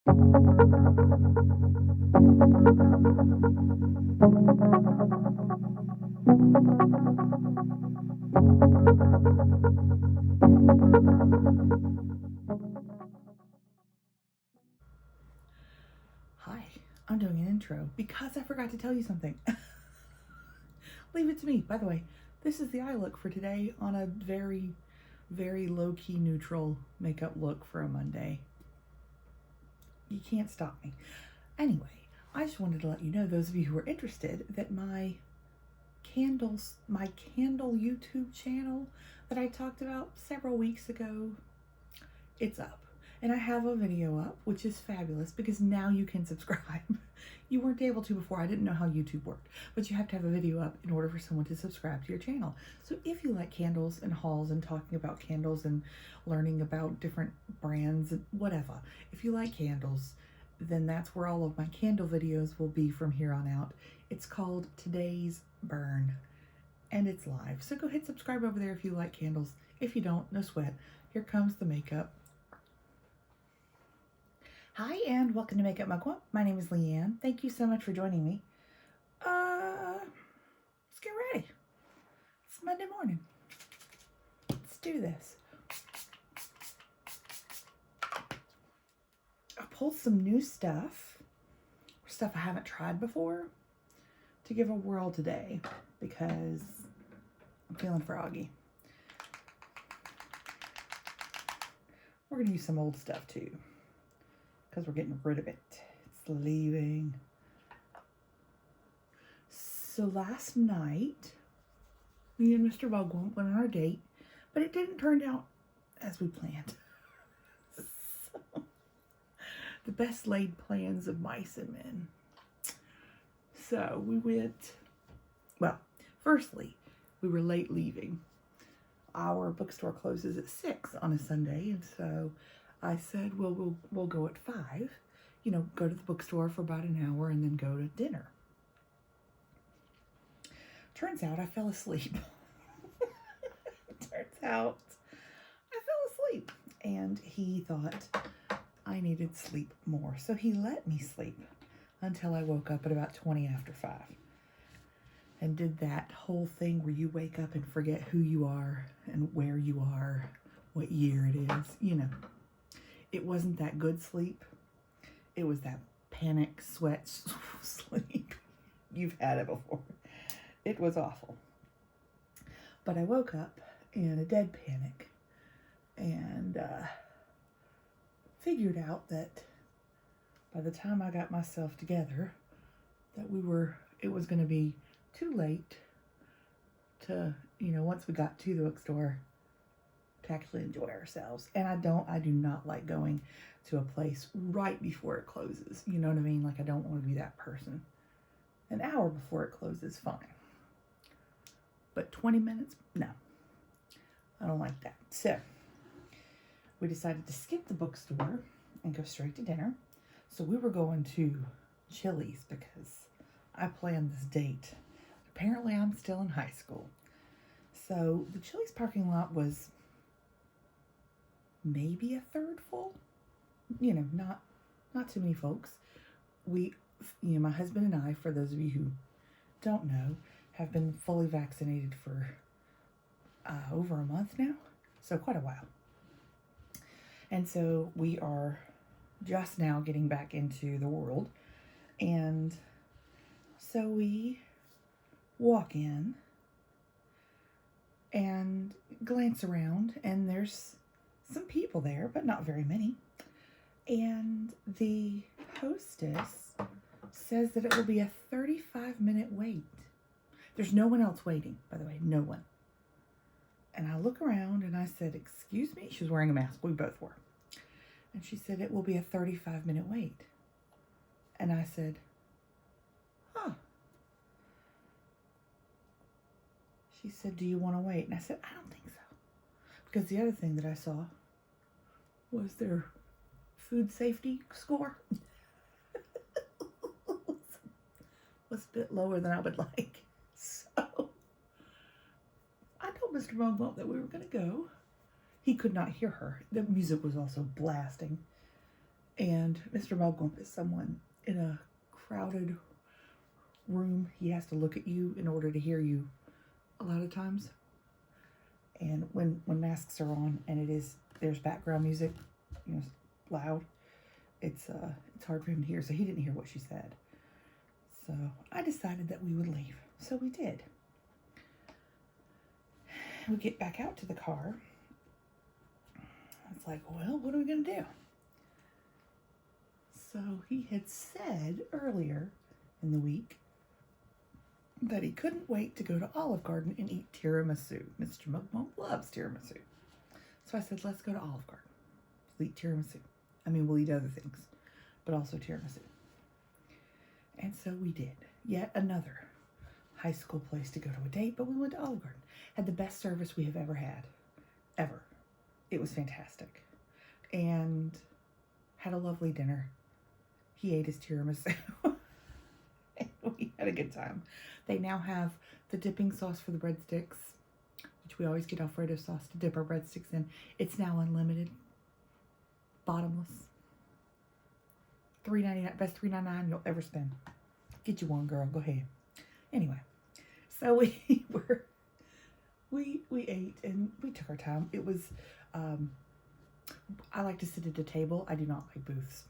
Hi, I'm doing an intro because I forgot to tell you something. Leave it to me. By the way, this is the eye look for today on a very, very low-key neutral makeup look for a Monday. You can't stop me. Anyway, I just wanted to let you know, those of you who are interested, that my candle YouTube channel that I talked about several weeks ago, it's up. And I have a video up, which is fabulous because now you can subscribe. You weren't able to before. I didn't know how YouTube worked, but you have to have a video up in order for someone to subscribe to your channel. So if you like candles and hauls and talking about candles and learning about different brands and whatever, if you like candles, then that's where all of my candle videos will be from here on out. It's called Today's Burn, and it's live. So go hit subscribe over there if you like candles. If you don't, no sweat. Here comes the makeup. Hi, and welcome to Makeup Mugwump. My name is Leanne. Thank you so much for joining me. Let's get ready. It's Monday morning. Let's do this. I pulled some new stuff I haven't tried before, to give a whirl today because I'm feeling froggy. We're going to use some old stuff too, because we're getting rid of it. It's leaving. So last night, me and Mr. Mugwump went on our date, but it didn't turn out as we planned. So, the best laid plans of mice and men. So we went, well, firstly, we were late leaving. Our bookstore closes at 6 on a Sunday, and so I said, well, we'll go at 5, you know, go to the bookstore for about an hour and then go to dinner. Turns out I fell asleep. Turns out I fell asleep, and he thought I needed sleep more. So he let me sleep until I woke up at about 20 after 5 and did that whole thing where you wake up and forget who you are and where you are, what year it is, you know. It wasn't that good sleep. It was that panic, sweat sleep. You've had it before. It was awful. But I woke up in a dead panic and figured out that by the time I got myself together, that it was going to be too late to, you know, once we got to the bookstore, to actually enjoy ourselves. And I do not like going to a place right before it closes. You know what I mean? Like, I don't want to be that person. An hour before it closes, fine. But 20 minutes? No. I don't like that. So, we decided to skip the bookstore and go straight to dinner. So we were going to Chili's because I planned this date. Apparently I'm still in high school. So the Chili's parking lot was maybe a third full. You know, not too many folks. We, you know, my husband and I, for those of you who don't know, have been fully vaccinated for over a month now. So quite a while. And so we are just now getting back into the world. And so we walk in and glance around, and there's some people there, but not very many. And the hostess says that it will be a 35-minute wait. There's no one else waiting, by the way, no one. And I look around and I said, "Excuse me?" She was wearing a mask. We both were. And she said, "It will be a 35-minute wait." And I said, "Huh." She said, "Do you want to wait?" And I said, "I don't think so." Because the other thing that I saw was their food safety score was a bit lower than I would like. So I told Mr. Mugwump that we were going to go. He could not hear her. The music was also blasting. And Mr. Mugwump is someone in a crowded room. He has to look at you in order to hear you a lot of times. And when masks are on and there's background music, you know, loud, it's hard for him to hear. So he didn't hear what she said. So I decided that we would leave. So we did. We get back out to the car. It's like, well, what are we going to do? So he had said earlier in the week that he couldn't wait to go to Olive Garden and eat tiramisu. Mr. Mugwump loves tiramisu. So I said, let's go to Olive Garden. We'll eat tiramisu. I mean, we'll eat other things, but also tiramisu. And so we did. Yet another high school place to go to a date, but we went to Olive Garden. Had the best service we have ever had. Ever. It was fantastic. And had a lovely dinner. He ate his tiramisu. And we had a good time. They now have the dipping sauce for the breadsticks, which we always get Alfredo sauce to dip our breadsticks in. It's now unlimited. Bottomless. $3.99. Best $3.99 you'll ever spend. Get you one, girl. Go ahead. Anyway. So we ate and we took our time. It was, I like to sit at a table. I do not like booths.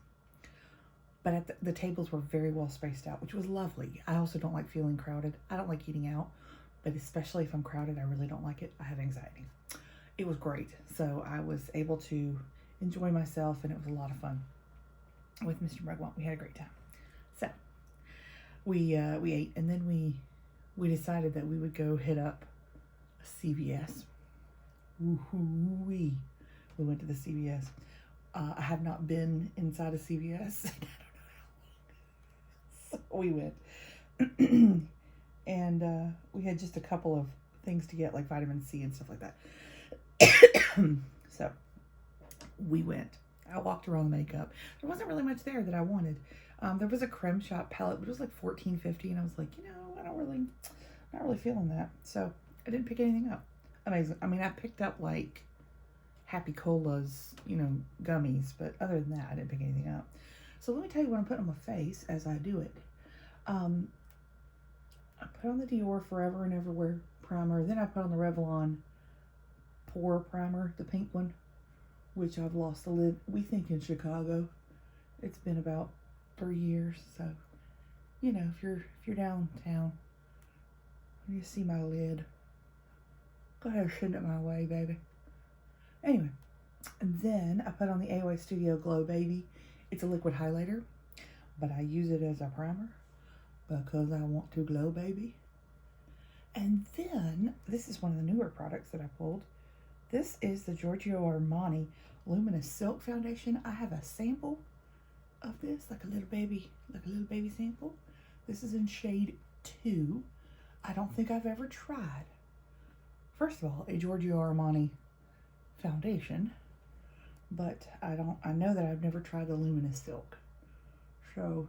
But the tables were very well spaced out, which was lovely. I also don't like feeling crowded. I don't like eating out, but especially if I'm crowded, I really don't like it. I have anxiety. It was great. So I was able to enjoy myself, and it was a lot of fun with Mr. Mugwump. We had a great time. So we ate, and then we decided that we would go hit up a CVS. Woo-hoo-wee. We went to the CVS. I have not been inside a CVS. So we went. And we had just a couple of things to get, like vitamin C and stuff like that. So we went. I walked around the makeup. There wasn't really much there that I wanted. There was a creme shop palette, but it was like $14.50, and I was like, not really feeling that. So I didn't pick anything up. Amazing. I mean, I picked up like Happy Cola's, gummies, but other than that, I didn't pick anything up. So let me tell you what I'm putting on my face as I do it. I put on the Dior Forever and Everywhere primer. Then I put on the Revlon Pore Primer, the pink one, which I've lost the lid. We think in Chicago. It's been about 3 years, so if you're downtown and you see my lid, go ahead and send it my way, baby. Anyway, and then I put on the AOA Studio Glow Baby. It's a liquid highlighter, but I use it as a primer because I want to glow, baby. And then, this is one of the newer products that I pulled. This is the Giorgio Armani Luminous Silk Foundation. I have a sample of this, like a little baby sample. This is in shade 2. I don't think I've ever tried, first of all, a Giorgio Armani foundation, but I know that I've never tried the Luminous Silk. So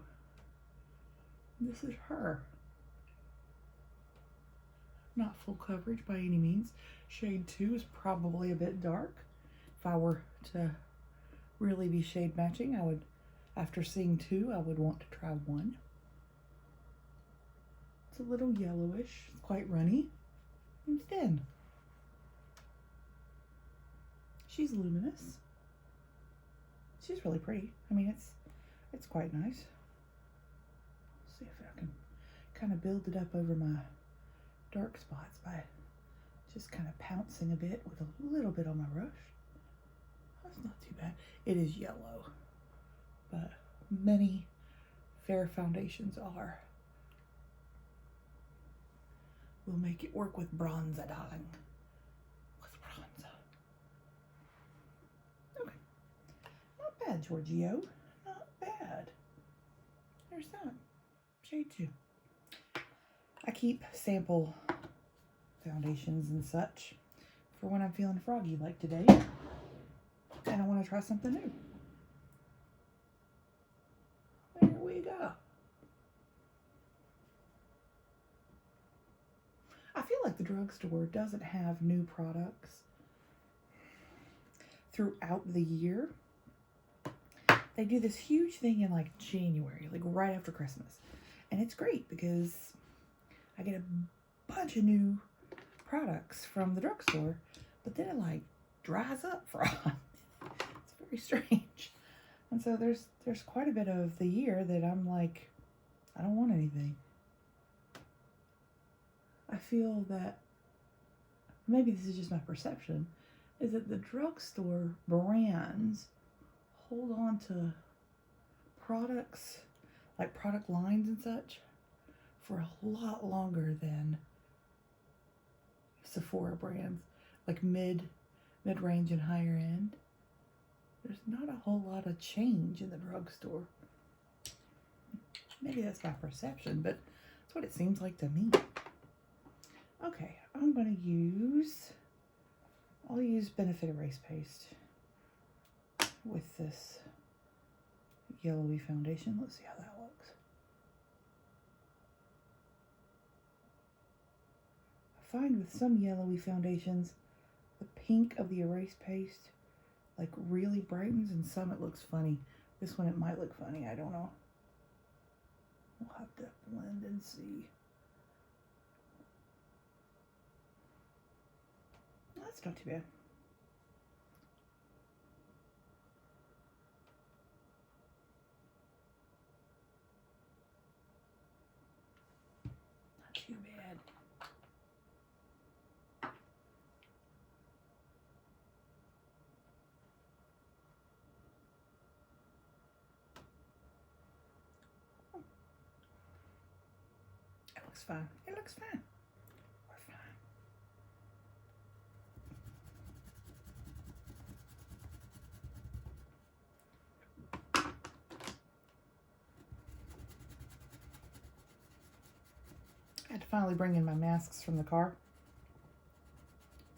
this is her. Not full coverage by any means. Shade 2 is probably a bit dark. If I were to really be shade matching, I would, after seeing 2, I would want to try 1. It's a little yellowish. It's quite runny and thin. She's luminous. She's really pretty. I mean, it's quite nice. Let's see if I can kind of build it up over my dark spots by just kind of pouncing a bit with a little bit on my brush. That's not too bad. It is yellow, but many fair foundations are. We'll make it work with bronzer, darling. With bronzer. Okay. Not bad, Giorgio. Not bad. There's that. Shade 2. I keep sample foundations and such for when I'm feeling froggy like today. And I want to try something new. There we go. I feel like the drugstore doesn't have new products throughout the year. they do this huge thing in like January, like right after Christmas. And it's great because I get a bunch of new products from the drugstore, but then it like dries up for a while. It's very strange. And so there's quite a bit of the year that I'm like, I don't want anything. I feel that maybe this is just my perception, is that the drugstore brands hold on to products, like product lines and such, for a lot longer than Sephora brands, like mid-range and higher end. There's not a whole lot of change in the drugstore. Maybe that's my perception, but that's what it seems like to me. Okay, I'll use Benefit Erase Paste with this yellowy foundation. Let's see how that looks. I find with some yellowy foundations, the pink of the erase paste like really brightens, and some it looks funny. This one it might look funny, I don't know. We'll have to blend and see. That's not too bad. Not too bad. It looks fine. It looks fine. We're fine. I had to finally bring in my masks from the car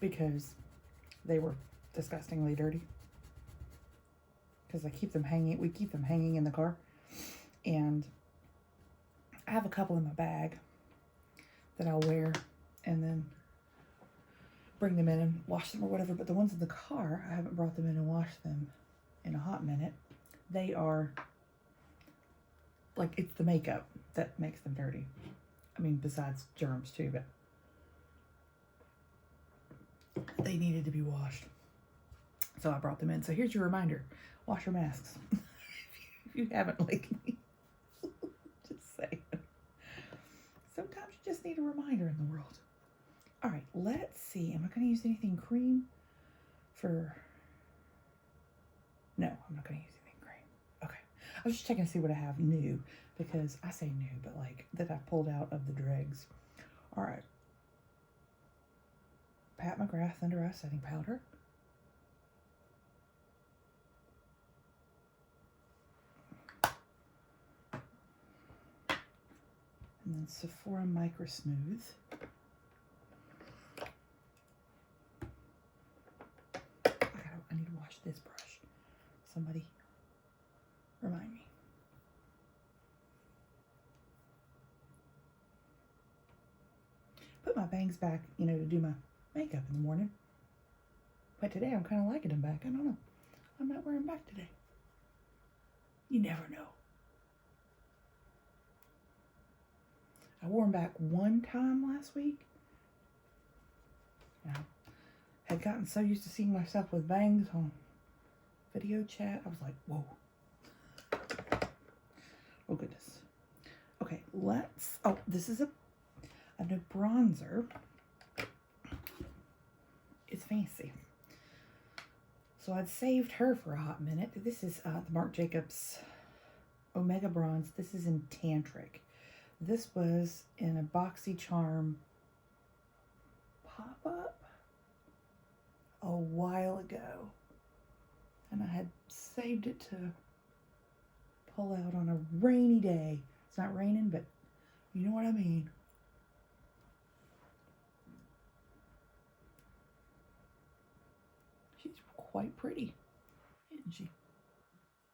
because they were disgustingly dirty. Because I keep them hanging, we keep them hanging in the car. And I have a couple in my bag that I'll wear and then bring them in and wash them or whatever. But the ones in the car, I haven't brought them in and washed them in a hot minute. They are, like, it's the makeup that makes them dirty. I mean, besides germs too, but they needed to be washed. So I brought them in. So here's your reminder. Wash your masks. If you haven't lately. Just saying. Sometimes you just need a reminder in the world. All right, let's see. Am I going to use anything cream for... No, I'm not going to use anything cream. Okay. I was just checking to see what I have new, because I say new, but like that I pulled out of the dregs. All right. Pat McGrath Under Eye Setting Powder. And then Sephora Micro Smooth. I need to wash this brush. Somebody remind me. Put my bangs back, you know, to do my makeup in the morning. But today I'm kind of liking them back. I don't know. I might wear them back today. You never know. I wore them back one time last week. I had gotten so used to seeing myself with bangs on video chat. I was like, whoa. Oh, goodness. Okay, let's... Oh, this is a new bronzer. It's fancy. So I'd saved her for a hot minute. This is the Marc Jacobs Omega Bronze. This is in Tantric. This was in a BoxyCharm pop-up a while ago. And I had saved it to pull out on a rainy day. It's not raining, but you know what I mean. She's quite pretty, isn't she?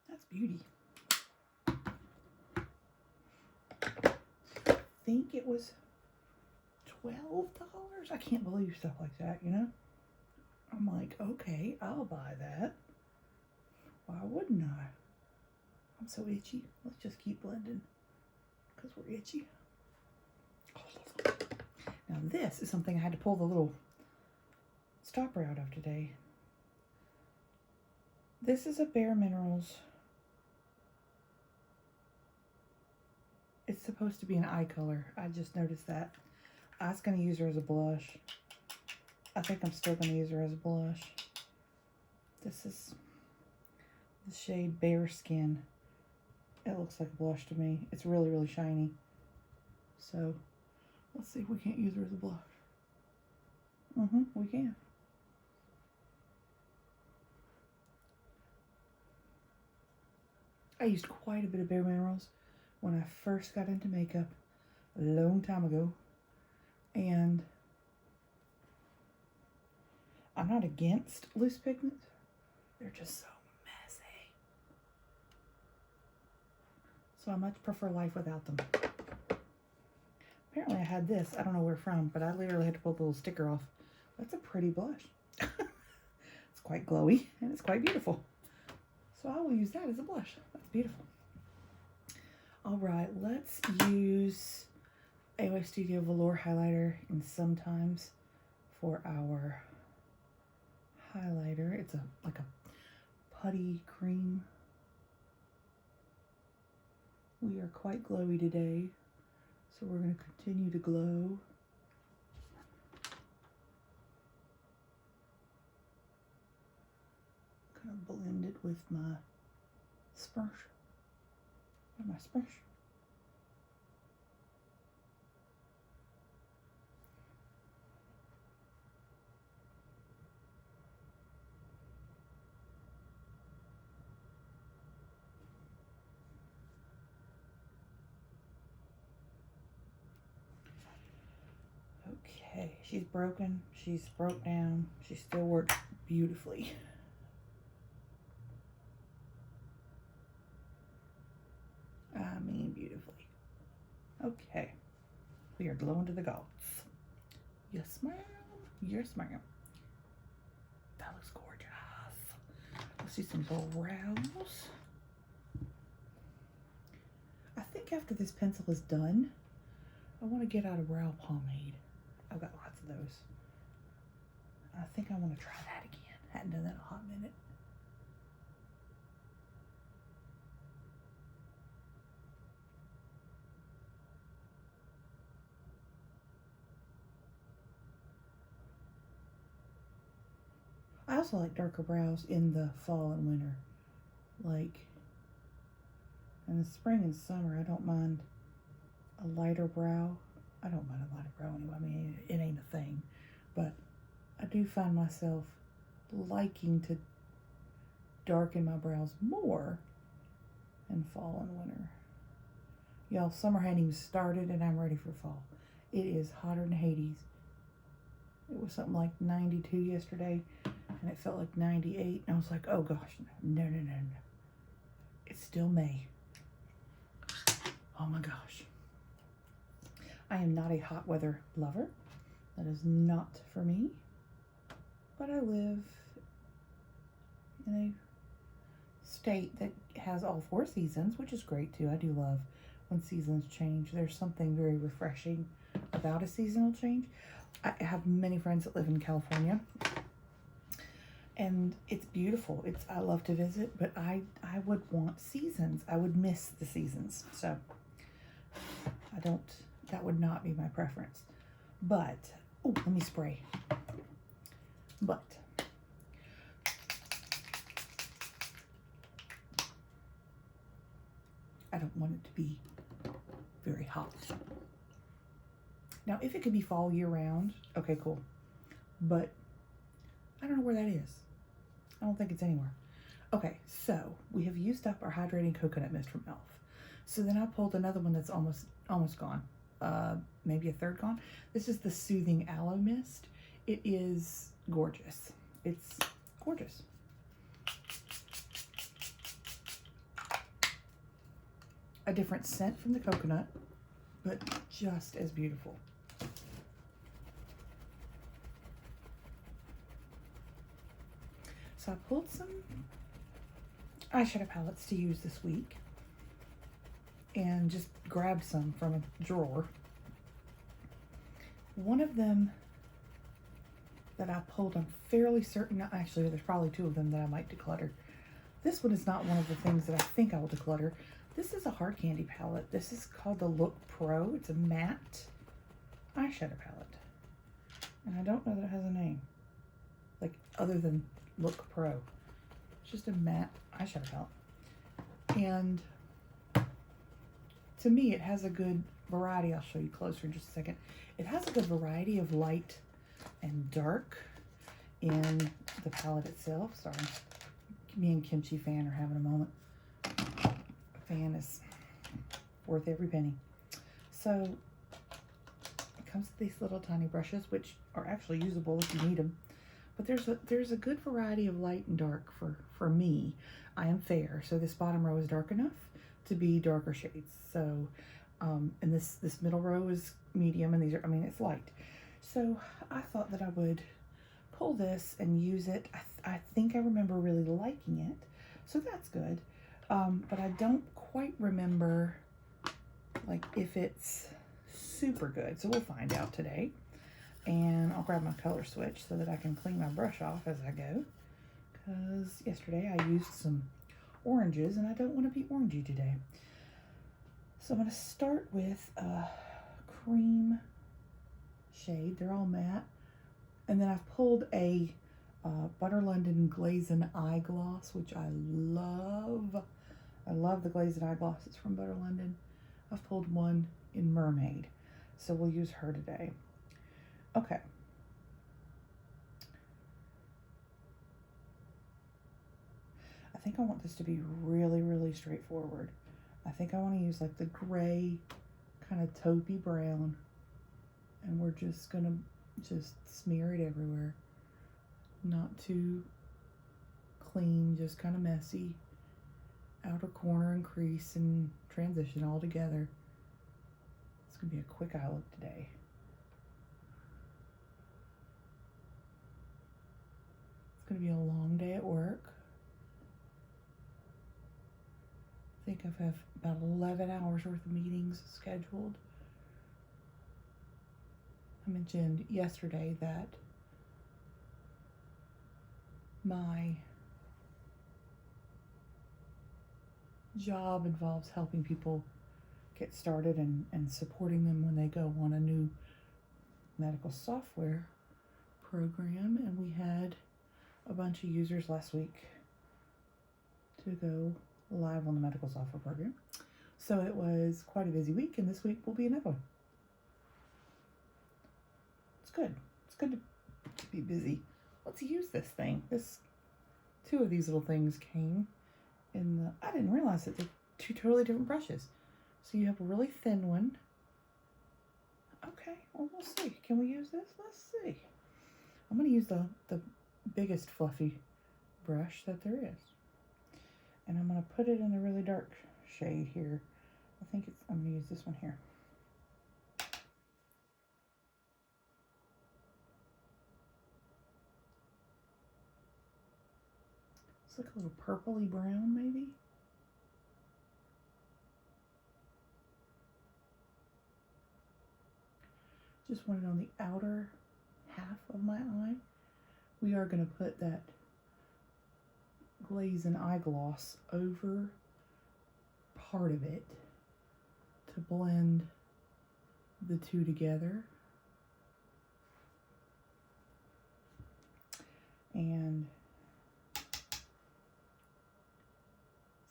That's beauty. I think it was $12. I can't believe stuff like that, you know? I'm like, okay, I'll buy that. Why wouldn't I? I'm so itchy. Let's just keep blending because we're itchy. Now this is something I had to pull the little stopper out of today. This is a Bare Minerals. It's supposed to be an eye color. I just noticed that. I was going to use her as a blush. I think I'm still going to use her as a blush. This is the shade Bare Skin. It looks like a blush to me. It's really, really shiny. So, let's see if we can't use her as a blush. We can. I used quite a bit of Bare Minerals when I first got into makeup a long time ago. And I'm not against loose pigments. They're just so messy. So I much prefer life without them. Apparently I had this. I don't know where from, but I literally had to pull the little sticker off. That's a pretty blush. It's quite glowy and it's quite beautiful. So I will use that as a blush. That's beautiful. All right, let's use Aloe Studio Velour highlighter in Sometimes for our highlighter. It's like a putty cream. We are quite glowy today, so we're going to continue to glow. Kind of blend it with my sponge. Okay, she's broken, she's broke down, she still works beautifully. I mean beautifully. Okay, we are glowing to the gods. Yes, ma'am. Yes, ma'am. That looks gorgeous. Let's do some brows. I think after this pencil is done, I want to get out a brow pomade. I've got lots of those. I think I want to try that again. Hadn't done that in a hot minute. I also like darker brows in the fall and winter. Like, in the spring and summer, I don't mind a lighter brow. I don't mind a lighter brow anyway. I mean, it ain't a thing. But I do find myself liking to darken my brows more in fall and winter. Y'all, summer hadn't even started and I'm ready for fall. It is hotter than Hades. It was something like 92 yesterday and it felt like 98. And I was like, oh gosh, no. It's still May. Oh my gosh. I am not a hot weather lover. That is not for me. But I live in a state that has all 4 seasons, which is great too. I do love when seasons change. There's something very refreshing about a seasonal change. I have many friends that live in California and it's beautiful. I love to visit, but I would want seasons. I would miss the seasons. So that would not be my preference. But, oh, let me spray. But I don't want it to be very hot. Now, if it could be fall year round, okay, cool. But I don't know where that is. I don't think it's anywhere. Okay, so we have used up our hydrating coconut mist from e.l.f. So then I pulled another one that's almost gone. Maybe a third gone. This is the Soothing Aloe Mist. It is gorgeous. It's gorgeous. A different scent from the coconut, but just as beautiful. So I pulled some eyeshadow palettes to use this week. and just grabbed some from a drawer. One of them that I pulled, I'm fairly certain, actually there's probably two of them that I might declutter. This one is not one of the things that I think I will declutter. This is a hard candy palette. This is called the Look Pro. It's a matte eyeshadow palette. And I don't know that it has a name, like other than Look Pro. It's just a matte eyeshadow palette. And to me, it has a good variety. I'll show you closer in just a second. It has a good variety of light and dark in the palette itself. Sorry, me and Kimchi Fan are having a moment. Fan is worth every penny. So it comes with these little tiny brushes, which are actually usable if you need them. But there's a good variety of light and dark for me. I am fair, so this bottom row is dark enough to be darker shades. So, and this middle row is medium, and these are, I mean, it's light. So I thought that I would pull this and use it. I think I remember really liking it, so that's good. But I don't quite remember, like, if it's super good. So we'll find out today. And I'll grab my color switch so that I can clean my brush off as I go. Because yesterday I used some oranges and I don't want to be orangey today. So I'm going to start with a cream shade. They're all matte. And then I've pulled a Butter London Glazing Eye Gloss, which I love. I love the Glazing Eye Gloss. It's from Butter London. I've pulled one in Mermaid. So we'll use her today. Okay. I think I want this to be really, really straightforward. I think I want to use like the gray kind of taupey brown, and we're just gonna just smear it everywhere. Not too clean, just kind of messy. Outer corner and crease and transition all together. It's gonna be a quick eye look today. It's gonna be a long day at work. I think I have about 11 hours worth of meetings scheduled. I mentioned yesterday that my job involves helping people get started and supporting them when they go on a new medical software program. And we had a bunch of users last week to go live on the medical software program. So it was quite a busy week, and this week will be another one. It's good. It's good to be busy. Let's use this thing. Two of these little things came in the, I didn't realize that they're two totally different brushes. So you have a really thin one. Okay, well, we'll see. Can we use this? Let's see. I'm going to use the biggest fluffy brush that there is. And I'm going to put it in a really dark shade here. I'm going to use this one here. It's like a little purpley brown, maybe. Just want it on the outer half of my eye. We are going to put that Glazing Eye Gloss over part of it to blend the two together. And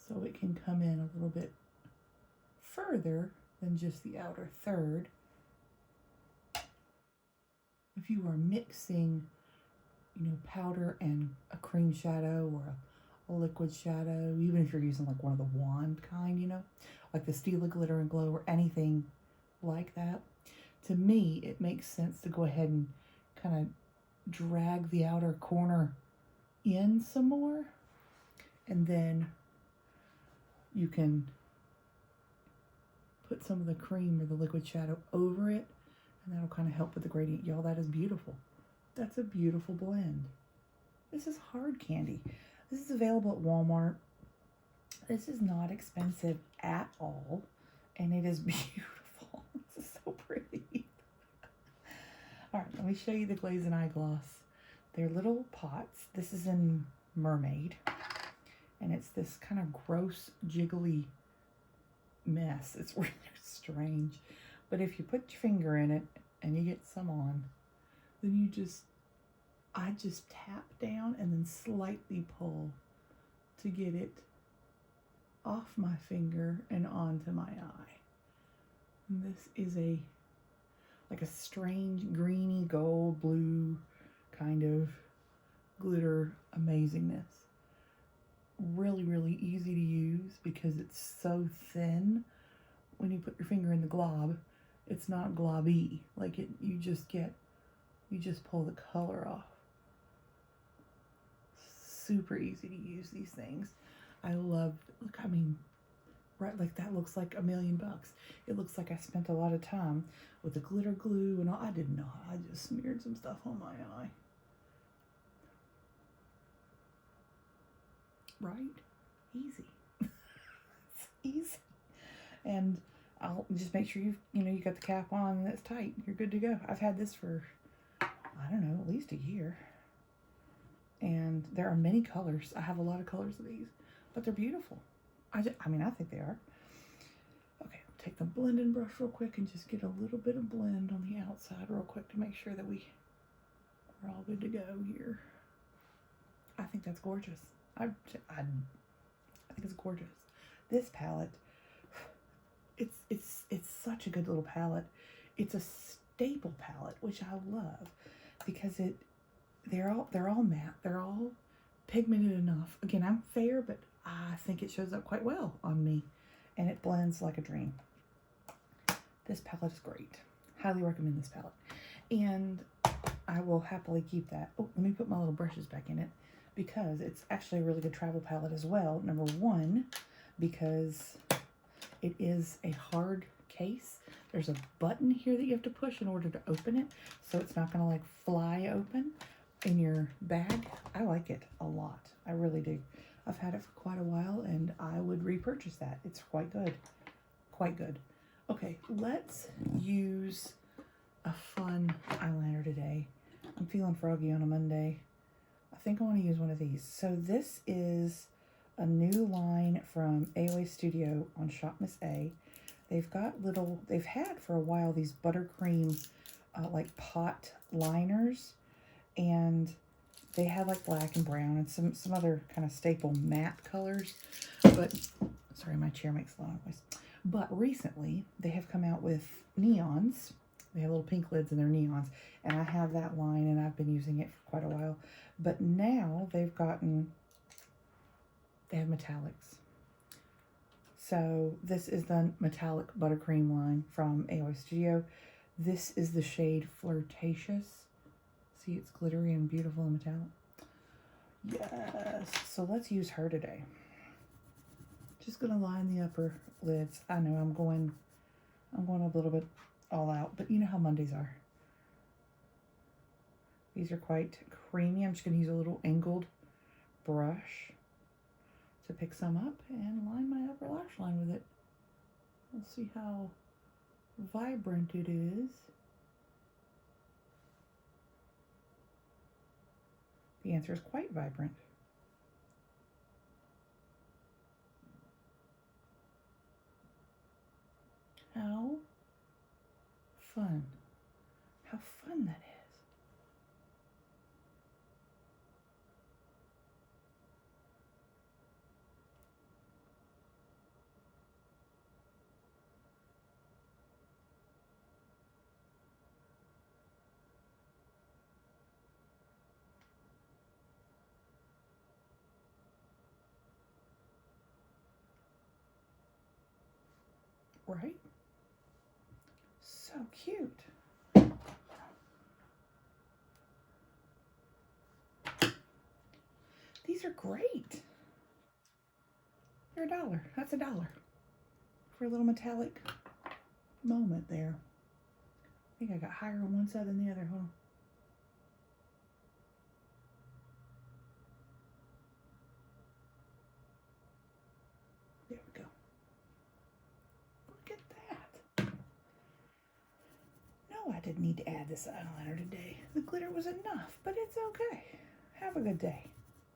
so it can come in a little bit further than just the outer third. If you are mixing, powder and a cream shadow or a liquid shadow, even if you're using like one of the wand kind, like the Stila Glitter and Glow or anything like that, to me, it makes sense to go ahead and kind of drag the outer corner in some more, and then you can put some of the cream or the liquid shadow over it, and that'll kind of help with the gradient. Y'all, that is beautiful. That's a beautiful blend. This is hard candy. This is available at Walmart. This is not expensive at all. and it is beautiful. This is so pretty. All right, let me show you the Glazing Eye Gloss. They're little pots. This is in Mermaid, and it's this kind of gross, jiggly mess. It's really strange, but if you put your finger in it and you get some on, then I just tap down and then slightly pull to get it off my finger and onto my eye. And this is like a strange greeny gold blue kind of glitter amazingness. Really, really easy to use because it's so thin. When you put your finger in the glob, it's not globby. Like you just pull the color off. Super easy to use these things. I love, look, I mean, right, like that looks like $1 million. It looks like I spent a lot of time with the glitter glue and all. I didn't know. I just smeared some stuff on my eye. Right? Easy. It's easy. And I'll just make sure you got the cap on and it's tight. You're good to go. I've had this for, I don't know, at least a year. And there are many colors. I have a lot of colors of these, but they're beautiful. I mean, I think they are. Okay, I'll take the blending brush real quick and just get a little bit of blend on the outside real quick to make sure that we're all good to go here. I think that's gorgeous. I think it's gorgeous. This palette, it's such a good little palette. It's a staple palette, which I love because they're all matte. They're all pigmented enough. Again, I'm fair, but I think it shows up quite well on me, and it blends like a dream. This palette is great. Highly recommend this palette, and I will happily keep that. Oh, let me put my little brushes back in it because it's actually a really good travel palette as well. Number one, because it is a hard case. There's a button here that you have to push in order to open it, so it's not going to like fly open in your bag. I like it a lot. I really do. I've had it for quite a while, and I would repurchase that. It's quite good. Quite good. Okay, let's use a fun eyeliner today. I'm feeling froggy on a Monday. I think I want to use one of these. So this is a new line from Aloe Studio on Shop Miss A. They've had for a while these buttercream like pot liners, and they had like black and brown and some other kind of staple matte colors. But, sorry, my chair makes a lot of noise. But recently, they have come out with neons. They have little pink lids and they're neons. And I have that line and I've been using it for quite a while. But now they have metallics. So this is the metallic buttercream line from Aloe Studio. This is the shade Flirtatious. See, it's glittery and beautiful and metallic. Yes. So let's use her today. Just gonna line the upper lids. I know I'm going a little bit all out, but you know how Mondays are. These are quite creamy. I'm just gonna use a little angled brush to pick some up and line my upper lash line with it. We'll see how vibrant it is. The answer is quite vibrant. How fun. How fun that is. Right? So cute. These are great. They're $1. That's $1 for a little metallic moment there. I think I got higher on one side than the other. Hold on. There we go. Look at that. I didn't need to add this eyeliner today. The glitter was enough, but it's okay. Have a good day.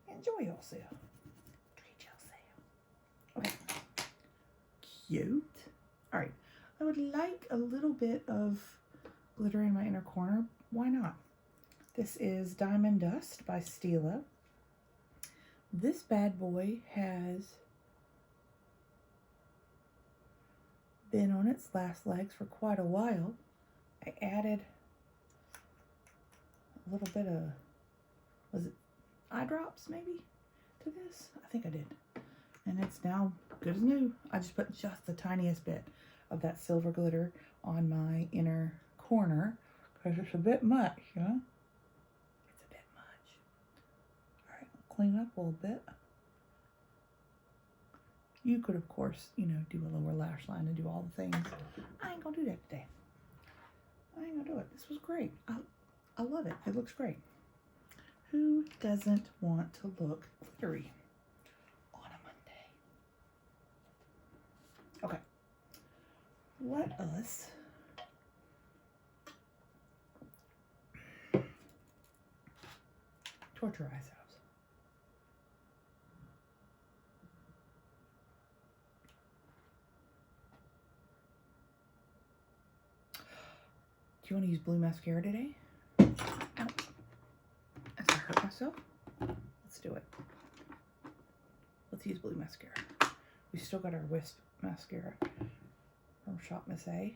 Enjoy yourself. Treat yourself. Okay. Cute. All right. I would like a little bit of glitter in my inner corner. Why not? This is Diamond Dust by Stila. This bad boy has been on its last legs for quite a while. I added a little bit of, was it eye drops maybe to this? I think I did. And it's now good as new. I just put just the tiniest bit of that silver glitter on my inner corner because it's a bit much, huh? It's a bit much. All right, I'll clean up a little bit. You could, of course, you know, do a lower lash line and do all the things. I ain't gonna do that today. I ain't gonna do it. This was great. I love it. It looks great. Who doesn't want to look glittery on a Monday? Okay. Let us torture ourselves. Do you want to use blue mascara today? Ow. As I hurt myself? Let's do it. Let's use blue mascara. We still got our Wisp mascara from Shop Miss A.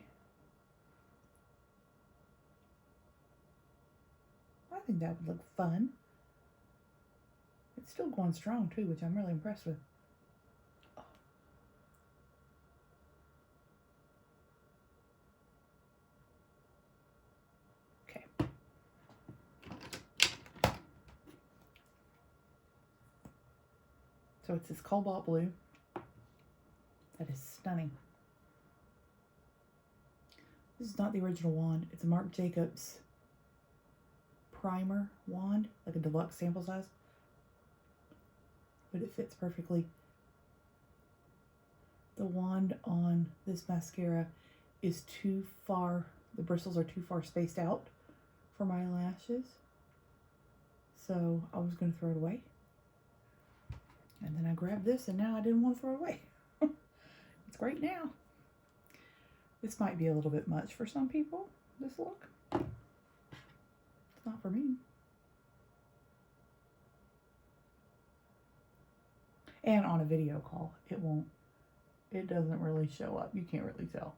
I think that would look fun. It's still going strong too, which I'm really impressed with. Okay. So it's this cobalt blue. That is stunning. This is not the original wand. It's a Marc Jacobs primer wand, like a deluxe sample size. But it fits perfectly. The wand on this mascara is too far, the bristles are too far spaced out for my lashes. So I was going to throw it away. And then I grabbed this and now I didn't want to throw it away. It's great now. This might be a little bit much for some people, this look. It's not for me. And on a video call, it doesn't really show up. You can't really tell.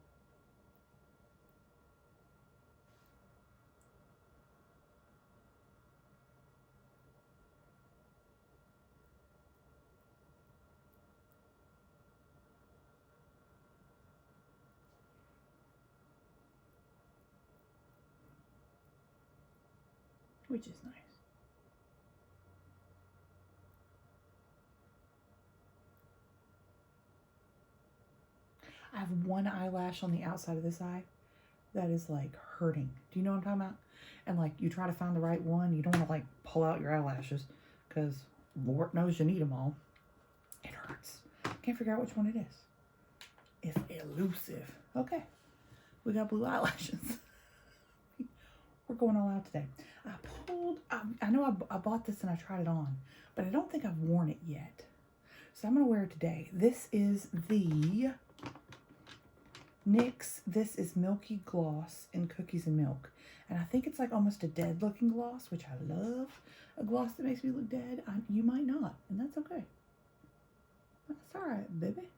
Which is nice. I have one eyelash on the outside of this eye that is like hurting. Do you know what I'm talking about? And like you try to find the right one. You don't want to like pull out your eyelashes because Lord knows you need them all. It hurts. Can't figure out which one it is. It's elusive. Okay. We got blue eyelashes. We're going all out today. I know I bought this and I tried it on, but I don't think I've worn it yet. So I'm going to wear it today. This is the NYX. This is Milky Gloss in Cookies and Milk. And I think it's like almost a dead looking gloss, which I love. A gloss that makes me look dead. You might not, and that's okay. That's all right, baby.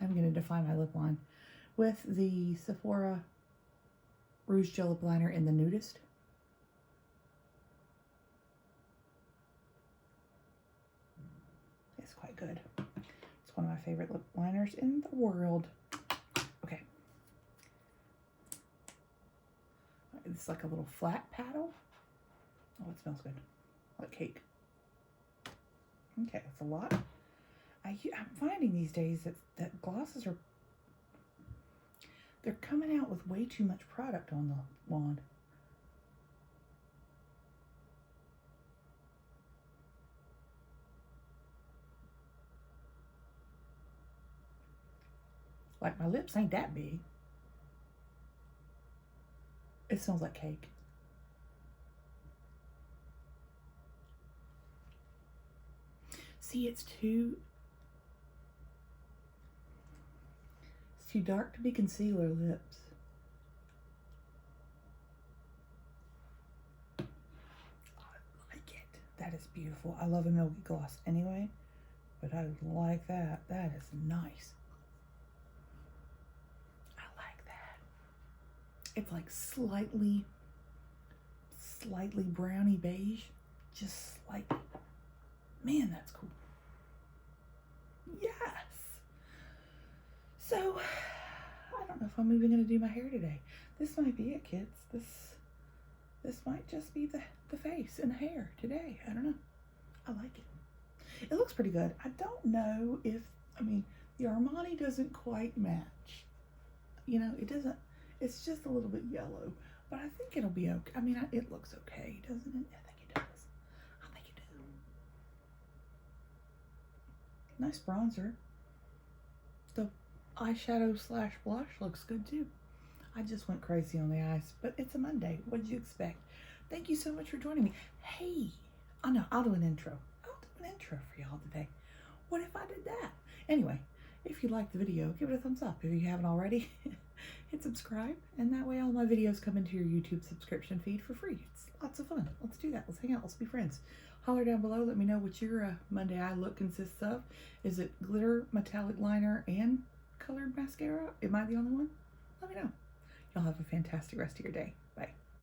I'm going to define my lip line with the Sephora Rouge Gel Lip Liner in the Nudist. It's quite good. It's one of my favorite lip liners in the world. Okay. It's like a little flat paddle. Oh, it smells good. Like cake. Okay, that's a lot. I'm finding these days that glosses are, they're coming out with way too much product on the wand. Like, my lips ain't that big. It smells like cake. See, it's too dark to be concealer lips. I like it. That is beautiful. I love a milky gloss anyway, but I like that. That is nice. I like that. It's like slightly browny beige. Just slightly. Man, that's cool. Yes. So, I don't know if I'm even going to do my hair today. This might be it, kids. This might just be the face and the hair today. I don't know. I like it. It looks pretty good. I don't know if, I mean, the Armani doesn't quite match. You know, it doesn't, it's just a little bit yellow. But I think it'll be okay. I mean, it looks okay, doesn't it? I think it does. I think it does. Nice bronzer. The eyeshadow / blush looks good too. I just went crazy on the eyes, but it's a Monday. What did you expect? Thank you so much for joining me. Hey, I know, I'll do an intro. I'll do an intro for y'all today. What if I did that? Anyway, if you liked the video, give it a thumbs up. If you haven't already, hit subscribe, and that way all my videos come into your YouTube subscription feed for free. It's lots of fun. Let's do that. Let's hang out. Let's be friends. Holler down below. Let me know what your Monday eye look consists of. Is it glitter, metallic liner, and colored mascara? Am I the only one? Let me know. Y'all have a fantastic rest of your day.